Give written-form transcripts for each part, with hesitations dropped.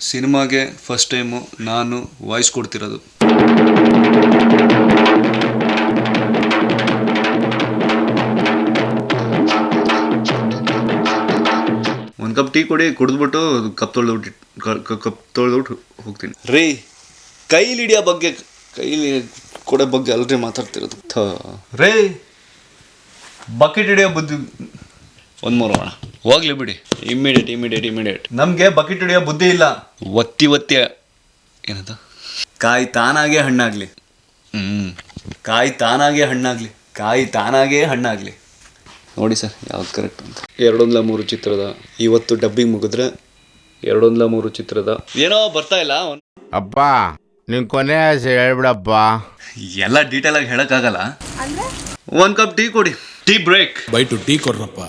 ಸಿನಿಮಾಗೆ first time ನಾನು voice ಕೊಡ್ತಿರೋದು. ಒಂದು ಕಪ್ ಟೀ ಕೊಡಿ, ಕುಡಿದ್ಬಿಟ್ಟು ಕಪ್ ತೊಳೆದ್ಬಿಟ್ಟು ಹೋಗ್ತೀನಿ. ರೀ, ಕೈಲಿ ಹಿಡಿಯೋ ಬಗ್ಗೆ, ಕೈಲಿ ಕೊಡೋ ಬಗ್ಗೆ ಅಲ್ರಿ ಮಾತಾಡ್ತಿರೋದು. ರೇ, ಬಕೆಟ್ ಹಿಡಿಯೋ ಬುದ್ಧಿ ಒಂದು ಮಾಡೋಣ, ಹೋಗ್ಲಿ ಬಿಡಿ. ಇಮಿಡಿಯೇಟ್ ನಮಗೆ ಬಕೆಟ್ ಹಿಡಿಯೋ ಬುದ್ಧಿ ಇಲ್ಲ. ಒತ್ತಿ ಏನದ, ಕಾಯಿ ತಾನಾಗೆ ಹಣ್ಣಾಗ್ಲಿ. ಕಾಯಿ ತಾನಾಗೆ ಹಣ್ಣಾಗ್ಲಿ. ನೋಡಿ ಸರ್, ಯಾವ್ದು ಕರೆಕ್ಟ್ ಅಂತ. 203 ಚಿತ್ರದ ಇವತ್ತು ಡಬ್ಬಿಂಗ್ ಮುಗಿದ್ರೆ 203 ಚಿತ್ರದ ಏನೋ ಬರ್ತಾ ಇಲ್ಲ. ಅಪ್ಪ ನಿನ್ ಕೊನೆ ಹೇಳ್ಬಿಡಪ್ಪ. ಎಲ್ಲ ಡೀಟೇಲ್ ಆಗಿ ಹೇಳಕ್ಕಾಗಲ್ಲ. ಒಂದು ಕಪ್ ಟೀ ಕೊಡಿ, ಟೀ ಬ್ರೇಕ್. ಬೈಟು ಟೀ ಕೊಡ್ರಪ್ಪ.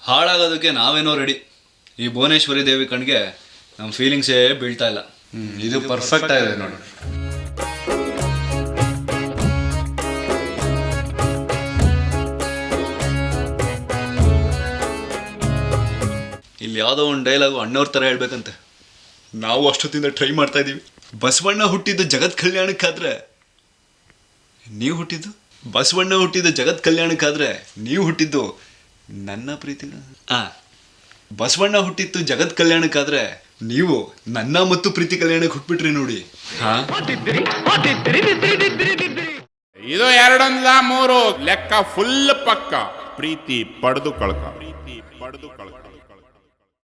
ಹಾಳಾಗೋದಕ್ಕೆ ನಾವೇನೋ ರೆಡಿ. ಈ ಭುವನೇಶ್ವರಿ ದೇವಿ ಕಣ್ಗೆ ನಮ್ಮ ಫೀಲಿಂಗ್ಸೇ ಬೀಳ್ತಾ ಇಲ್ಲ. ಇದು ಪರ್ಫೆಕ್ಟ್ ಆಗಿದೆ ನೋಡಿ. ಇಲ್ಲಿ ಯಾವುದೋ ಒಂದು ಡೈಲಾಗು ಅಣ್ಣವ್ರ ಥರ ಹೇಳ್ಬೇಕಂತೆ. ನಾವು ಅಷ್ಟೊತ್ತಿಂದ ಟ್ರೈ ಮಾಡ್ತಾ ಇದ್ದೀವಿ. ಬಸವಣ್ಣ ಹುಟ್ಟಿದ್ದು ಜಗತ್ ಕಲ್ಯಾಣಕ್ಕಾದ್ರೆ ನೀವು ಹುಟ್ಟಿದ್ದು, ಬಸವಣ್ಣ ಹುಟ್ಟಿದ್ದು ಜಗತ್ ಕಲ್ಯಾಣಕ್ಕಾದ್ರೆ ನೀವು ಹುಟ್ಟಿದ್ದು ನನ್ನ ಪ್ರೀತಿಗ. ಬಸವಣ್ಣ ಹುಟ್ಟಿತ್ತು ಜಗತ್ ಕಲ್ಯಾಣಕ್ಕಾದ್ರೆ ನೀವು ನನ್ನ ಮತ್ತು ಪ್ರೀತಿ ಕಲ್ಯಾಣಕ್ಕೆ ಹುಟ್ಬಿಟ್ರಿ ನೋಡಿ. ಇದು 203 ಲೆಕ್ಕ ಫುಲ್ ಪಕ್ಕ. ಪ್ರೀತಿ ಪಡೆದು ಕಳ್ಕ.